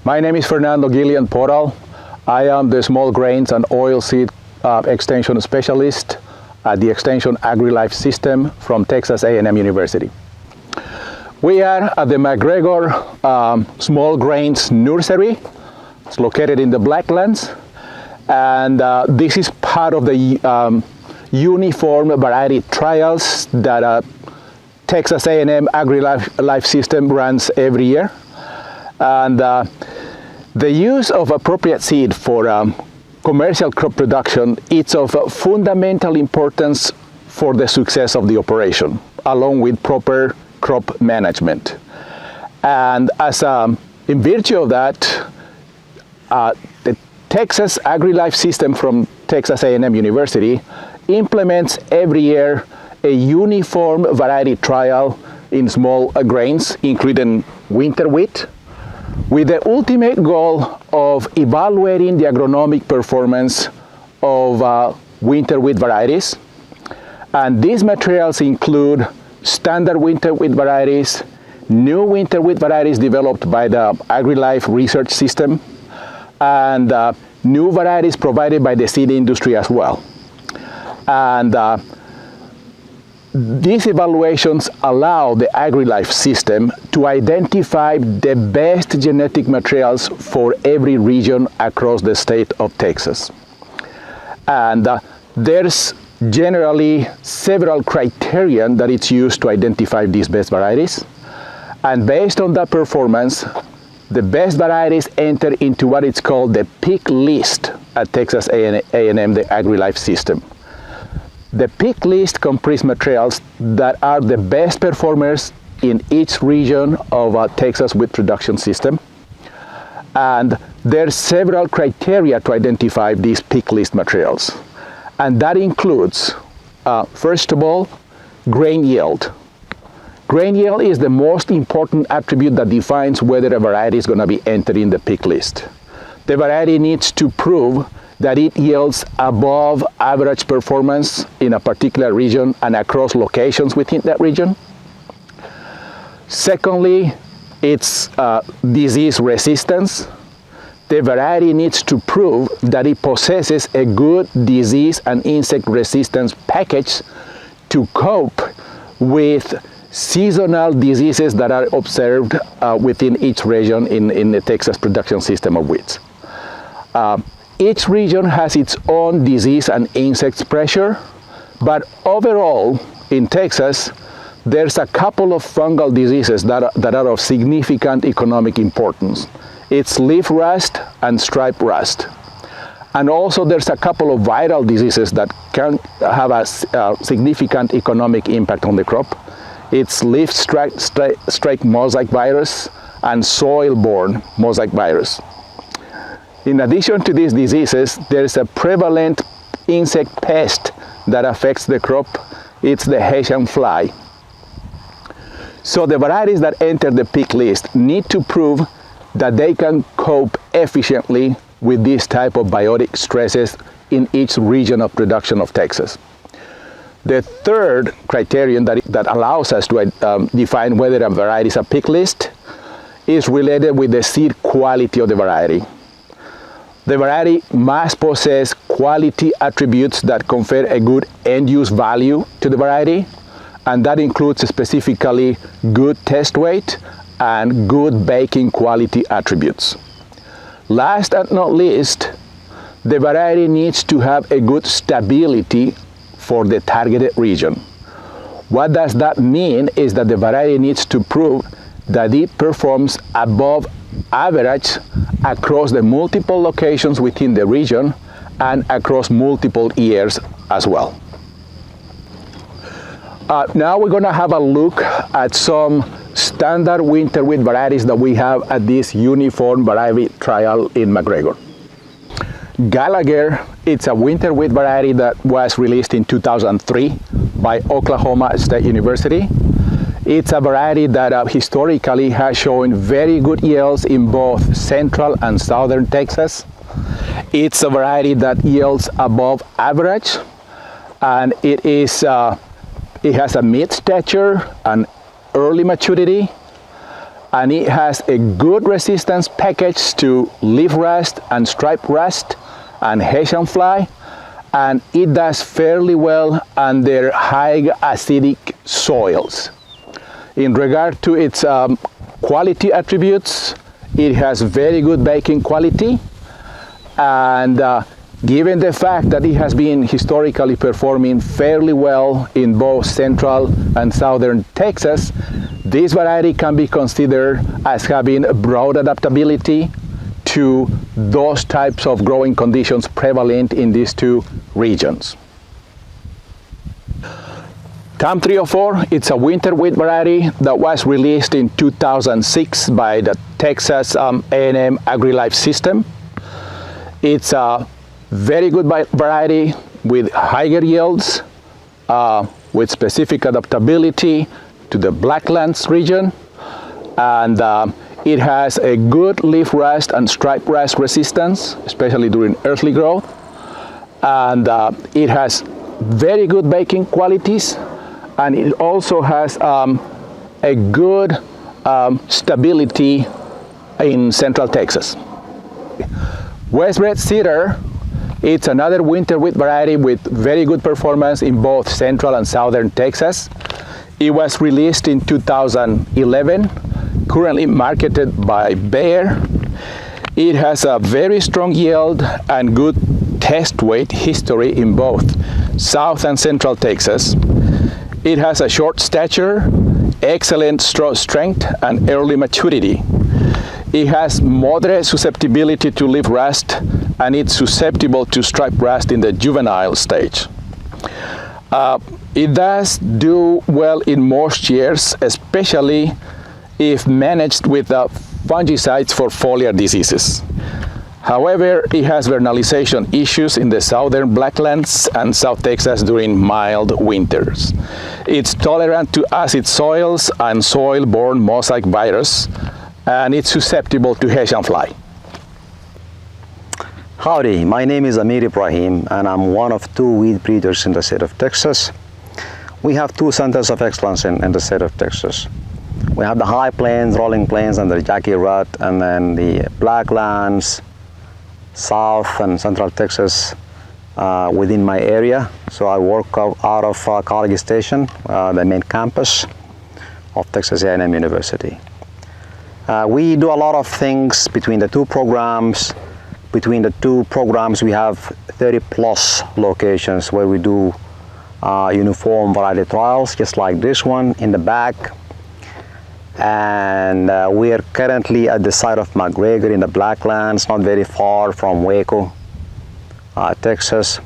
My name is Fernando Gillian Portal. I am the small grains and oilseed extension specialist at the Extension AgriLife System from Texas A&M University. We are at the McGregor Small Grains Nursery. It's located in the Blacklands, and this is part of the uniform variety trials that Texas A&M AgriLife System runs every year. And the use of appropriate seed for commercial crop production is of fundamental importance for the success of the operation, along with proper crop management. And as in virtue of that, the Texas AgriLife System from Texas A&M University implements every year a uniform variety trial in small grains, including winter wheat, with the ultimate goal of evaluating the agronomic performance of winter wheat varieties. And these materials include standard winter wheat varieties, new winter wheat varieties developed by the AgriLife Research System, and new varieties provided by the seed industry as well. And these evaluations allow the AgriLife system to identify the best genetic materials for every region across the state of Texas. And there's generally several criteria that it's used to identify these best varieties. And based on that performance, the best varieties enter into what is called the pick list at Texas A&M, the AgriLife system. The pick list comprises materials that are the best performers in each region of Texas wheat production system. And there's several criteria to identify these pick list materials. And that includes, first of all, grain yield. Grain yield is the most important attribute that defines whether a variety is going to be entered in the pick list. The variety needs to prove that it yields above average performance in a particular region and across locations within that region. Secondly, it's disease resistance. The variety needs to prove that it possesses a good disease and insect resistance package to cope with seasonal diseases that are observed within each region in the Texas production system of wheat. Each region has its own disease and insect pressure, but overall in Texas, there's a couple of fungal diseases that are of significant economic importance. It's leaf rust and stripe rust. And also there's a couple of viral diseases that can have a significant economic impact on the crop. It's leaf strike mosaic virus and soil-borne mosaic virus. In addition to these diseases, there is a prevalent insect pest that affects the crop. It's the Haitian fly. So the varieties that enter the pick list need to prove that they can cope efficiently with this type of biotic stresses in each region of production of Texas. The third criterion that allows us to define whether a variety is a pick list is related with the seed quality of the variety. The variety must possess quality attributes that confer a good end-use value to the variety, and that includes specifically good test weight and good baking quality attributes. Last and not least, the variety needs to have a good stability for the targeted region. What does that mean is that the variety needs to prove that it performs above average across the multiple locations within the region and across multiple years as well. Now we're going to have a look at some standard winter wheat varieties that we have at this uniform variety trial in McGregor. Gallagher, it's a winter wheat variety that was released in 2003 by Oklahoma State University. It's a variety that historically has shown very good yields in both central and southern Texas. It's a variety that yields above average, and it has a mid stature and early maturity, and it has a good resistance package to leaf rust and stripe rust and Hessian fly, and it does fairly well under high acidic soils. In regard to its quality attributes, it has very good baking quality, and given the fact that it has been historically performing fairly well in both central and southern Texas, this variety can be considered as having broad adaptability to those types of growing conditions prevalent in these two regions. TAM 304, it's a winter wheat variety that was released in 2006 by the Texas A&M AgriLife system. It's a very good variety with higher yields, with specific adaptability to the Blacklands region, and it has a good leaf rust and stripe rust resistance, especially during early growth, and it has very good baking qualities, and it also has a good stability in Central Texas. Westbred Cedar, it's another winter wheat variety with very good performance in both Central and Southern Texas. It was released in 2011, currently marketed by Bayer. It has a very strong yield and good test weight history in both South and Central Texas. It has a short stature, excellent straw strength, and early maturity. It has moderate susceptibility to leaf rust, and it's susceptible to stripe rust in the juvenile stage. It does do well in most years, especially if managed with fungicides for foliar diseases. However, it has vernalization issues in the southern Blacklands and South Texas during mild winters. It's tolerant to acid soils and soil-borne mosaic virus, and it's susceptible to Hessian fly. Howdy, my name is Amir Ibrahim, and I'm one of 2 wheat breeders in the state of Texas. We have 2 centers of excellence in the state of Texas. We have the high plains, rolling plains under Jackie Rutt, and then the Blacklands, South and Central Texas within my area. So I work out of College Station, the main campus of Texas A&M University. We do a lot of things between the 2 programs. Between the 2 programs, we have 30+ locations where we do uniform variety trials, just like this one in the back. And we are currently at the site of McGregor in the Blacklands, not very far from Waco, Texas.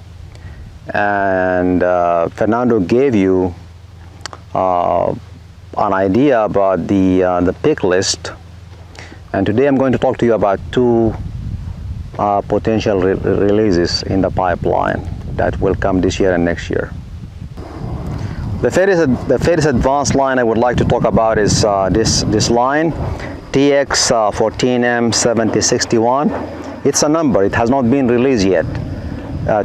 And Fernando gave you an idea about the pick list. And today I'm going to talk to you about 2 potential releases in the pipeline that will come this year and next year. The fairest advanced line I would like to talk about is this line, TX14M7061. It's a number, it has not been released yet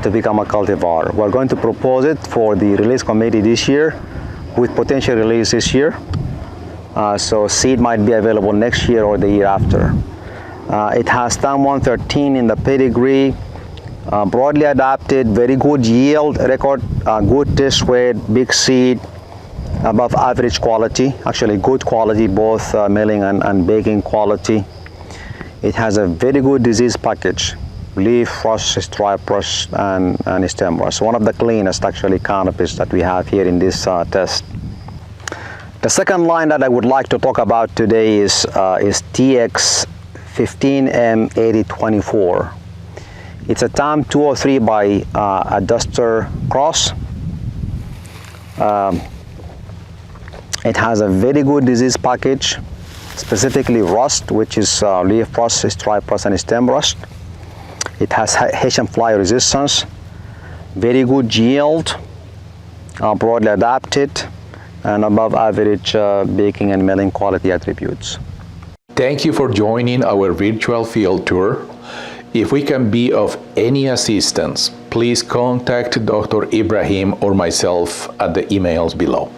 to become a cultivar. We're going to propose it for the release committee this year with potential release this year. So seed might be available next year or the year after. It has TAM 113 in the pedigree, broadly adapted, very good yield record, good test weight, big seed, above average quality, actually good quality, both milling and baking quality. It has a very good disease package, leaf rust, stripe rust, and stem rust. One of the cleanest actually canopies that we have here in this test. The second line that I would like to talk about today is TX15M8024. It's a TAM 203 by a Duster cross. It has a very good disease package, specifically rust, which is leaf rust, stripe rust, and stem rust. It has Hessian fly resistance, very good yield, broadly adapted, and above average baking and milling quality attributes. Thank you for joining our virtual field tour. If we can be of any assistance, please contact Dr. Ibrahim or myself at the emails below.